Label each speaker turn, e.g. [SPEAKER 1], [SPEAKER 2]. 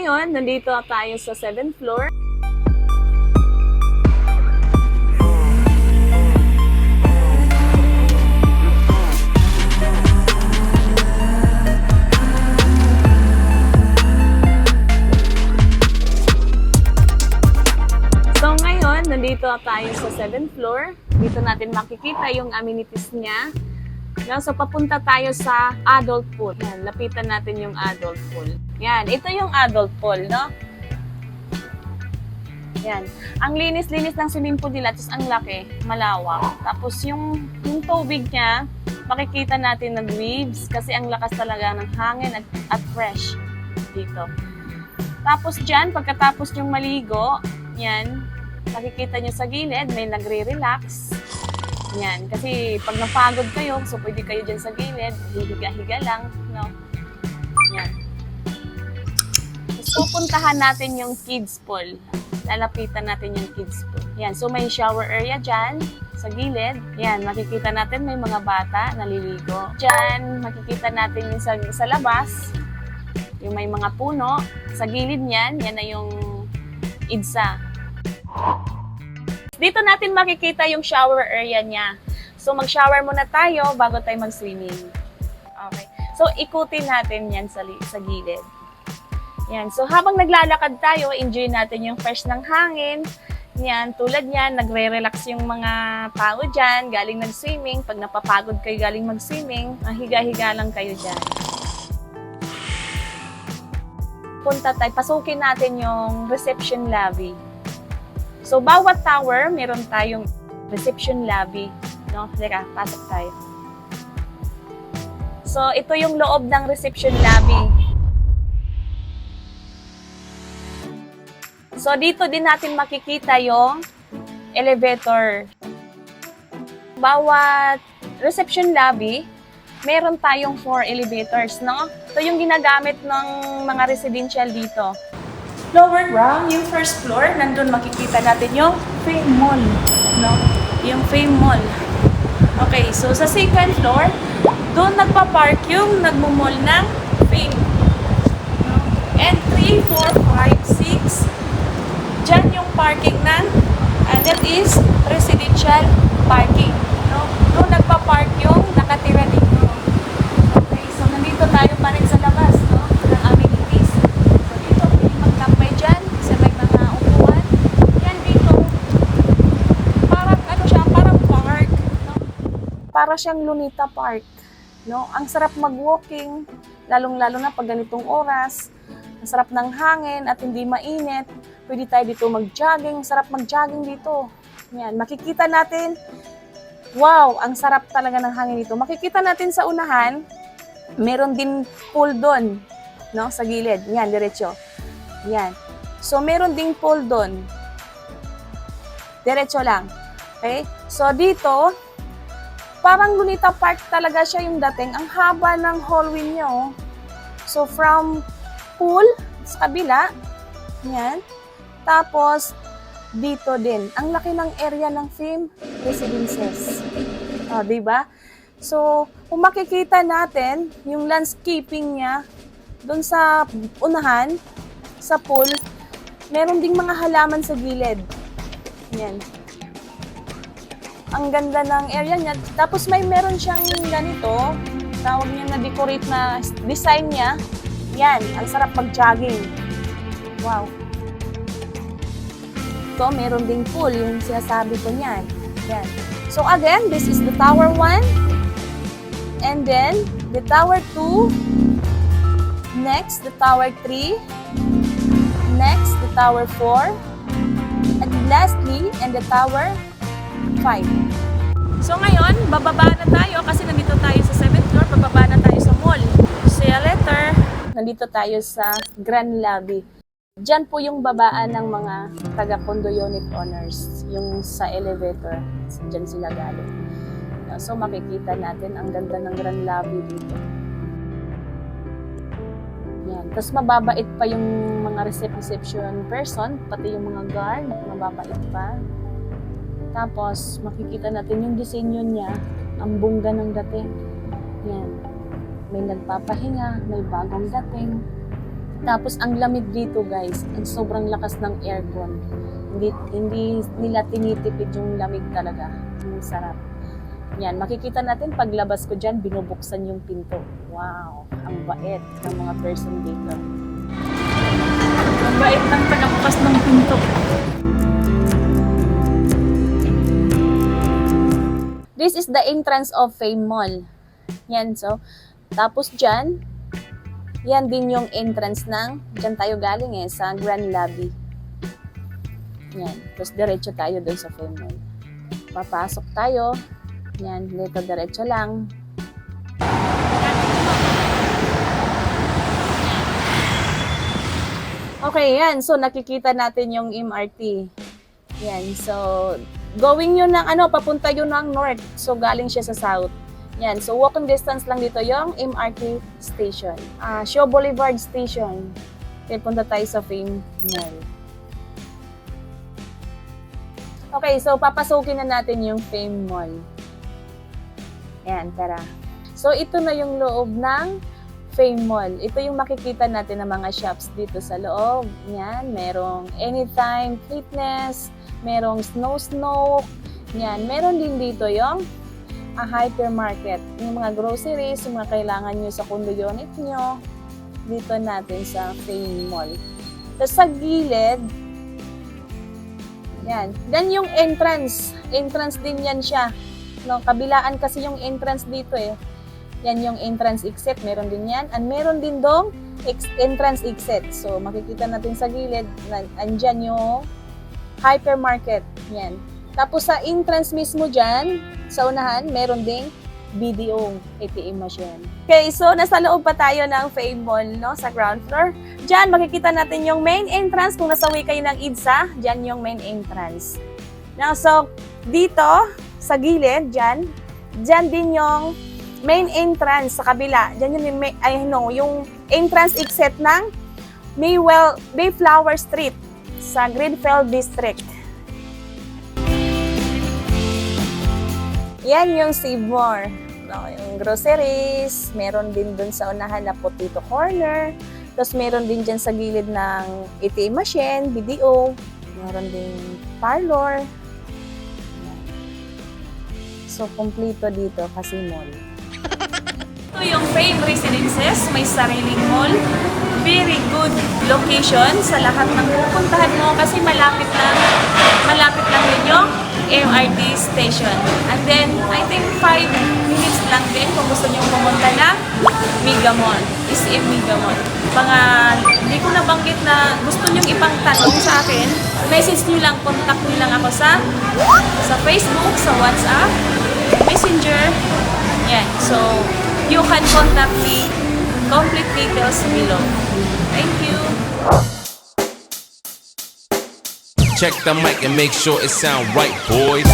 [SPEAKER 1] ngayon, nandito tayo sa 7th floor. So ngayon, nandito tayo sa 7th floor. Dito natin makikita yung amenities niya. No, so papunta tayo sa adult pool. Yan, lapitan natin yung adult pool. Yan, ito yung adult pool, no? Yan. Ang linis-linis ng swimming pool nila, tapos ang laki, malawak. Tapos yung tubig niya, makikita natin nag-waves kasi ang lakas talaga ng hangin at fresh dito. Tapos dyan, pagkatapos yung maligo, yan, makikita nyo sa gilid, may nagre-relax. Yan, kasi pag napagod kayo, so pwede kayo dyan sa gilid, hihiga-higa lang, no? Yan. Tapos pupuntahan natin yung kids pool. Lalapitan natin yung kids pool. Yan, so may shower area dyan, sa gilid. Yan, makikita natin may mga bata naliligo. Dyan, makikita natin yung sa labas, yung may mga puno. Sa gilid niyan, yan na yung EDSA. Dito natin makikita yung shower area niya. So, mag-shower muna tayo bago tayo mag-swimming. Okay. So, ikutin natin yan sa gilid. Yan. So, habang naglalakad tayo, enjoy natin yung fresh ng hangin. Yan. Tulad yan, nagre-relax yung mga tao dyan, galing nag-swimming. Pag napapagod kayo galing mag-swimming, higa-higa lang kayo dyan. Punta tayo, pasukin natin yung reception lobby. So, bawat tower, meron tayong reception lobby. No? Teka, pasok tayo. So, ito yung loob ng reception lobby. So, dito din natin makikita yung elevator. Bawat reception lobby, meron tayong 4 elevators, no? Ito yung ginagamit ng mga residential dito. Lower ground, yung first floor, nandun makikita natin yung Fame Mall, no? Yung Fame Mall. Okay, so sa second floor, doon nagpa-park yung nagmumall ng Fame. No? And 3, 4, 5, 6, dyan yung parking ng, and that is residential parking. No? Doon nagpa-park yung nakatira dito. Okay, so nandito tayo pa rin sa labas, no? Ng amenities. So dito, pwede magkampay dyan, sa may mga upuan. Yan dito, parang ano siya, parang park. No? Para siyang Lunita Park. No? Ang sarap mag-walking, lalong-lalo na pag ganitong oras. Ang sarap ng hangin at hindi mainit. Pwede tayo dito mag-jogging. Sarap mag-jogging dito. Yan, makikita natin. Wow, ang sarap talaga ng hangin dito. Makikita natin sa unahan, meron din pool doon, no, sa gilid. Yan, diretso. Yan. So, meron ding pool doon. Diretso lang. Okay? So, dito, parang Lunita Park talaga siya yung dating. Ang haba ng hallway niya, oh. So, from pool, sa kabila, yan. Tapos, dito din. Ang laki ng area ng Fame Residences. O, diba? So, kung makikita natin, yung landscaping niya, doon sa unahan, sa pool, meron ding mga halaman sa gilid. Yan. Ang ganda ng area niya. Tapos meron siyang ganito, tawag niya na decorate na design niya. Yan, ang sarap mag-jogging. Wow. So, meron ding pool, yung sinasabi ko niyan. Yan. So, again, this is the Tower 1. And then, the Tower 2. Next, the Tower 3. Next, the Tower 4. And lastly, and the Tower 5. So, ngayon, bababa na tayo kasi nandito tayo sa 7th floor. Bababa na tayo sa mall. See you later. Nandito tayo sa Grand Lobby. Diyan po yung babaan ng mga taga-condo unit owners, yung sa elevator. Diyan sila galing. So makikita natin ang ganda ng Grand Lobby dito. Yan. Tapos mababait pa yung mga reception person, pati yung mga guard, mababait pa. Tapos makikita natin yung disenyo niya, ang bongga ng dating. Yan. May nagpapahinga, may bagong dating. Tapos ang lamig dito guys, ang sobrang lakas ng aircon. Hindi nila tinitipid yung lamig talaga. Ang sarap. Yan, makikita natin paglabas ko dyan, binubuksan yung pinto. Wow, ang bait ng mga person dito. Ang bait ng tagabukas ng pinto. This is the entrance of Fame Mall. Yan, so, tapos dyan, yan din yung entrance ng, dyan tayo galing sa Grand Lobby. Yan, tapos diretso tayo doon sa Fame Mall. Papasok tayo. Yan, dito diretso lang. Okay, yan. So, nakikita natin yung MRT. Yan, so, going yun ng papunta yun ng north. So, galing siya sa south. Yan, so walking distance lang dito yung MRT station. Shaw Boulevard Station. Okay, punta tayo sa Fame Mall. Okay, so papasukin na natin yung Fame Mall. Yan, tara. So, ito na yung loob ng Fame Mall. Ito yung makikita natin ng mga shops dito sa loob. Yan, merong Anytime Fitness, merong Snow. Yan, meron din dito yung hypermarket. Yung mga groceries, yung mga kailangan nyo sa condo unit nyo, dito natin sa Fame Mall. Tapos sa gilid, yan. Then yung entrance. Entrance din yan siya. No, kabilaan kasi yung entrance dito Yan yung entrance exit, meron din yan. And meron din dong entrance exit. So makikita natin sa gilid, andyan yung hypermarket. Yan. Tapos sa entrance mismo dyan, sa unahan, meron ding BDO ATM machine. Okay, so nasa loob pa tayo ng Fame Mall, no, sa ground floor. Diyan makikita natin yung main entrance. Kung nasawi kayo ng EDSA, diyan yung main entrance. Now, so dito sa gilid, diyan din yung main entrance sa kabila. Diyan yung entrance exit ng Mayflower Street sa Greenfield District. Yan yung Save More. No, yung groceries, meron din dun sa unahan na potato corner. Tapos meron din dyan sa gilid ng ATM machine, BDO. Meron din parlor. So, kompleto dito kasi mall. Ito yung Fame Residences. May sariling mall. Very good location sa lahat ng pupuntahan mo kasi malapit lang yun yung MRT station. And then, I think 5 minutes lang din kung gusto nyo pumunta ng Mega Mall. SM Mega Mall. Mga, hindi ko nabanggit na gusto nyo ipang tanong sa akin, message nyo lang, contact nyo lang ako sa Facebook, sa WhatsApp, Messenger. Yan. So, you can contact me. Complete details below. Thank you.
[SPEAKER 2] Check the mic and make sure it sound right, boys.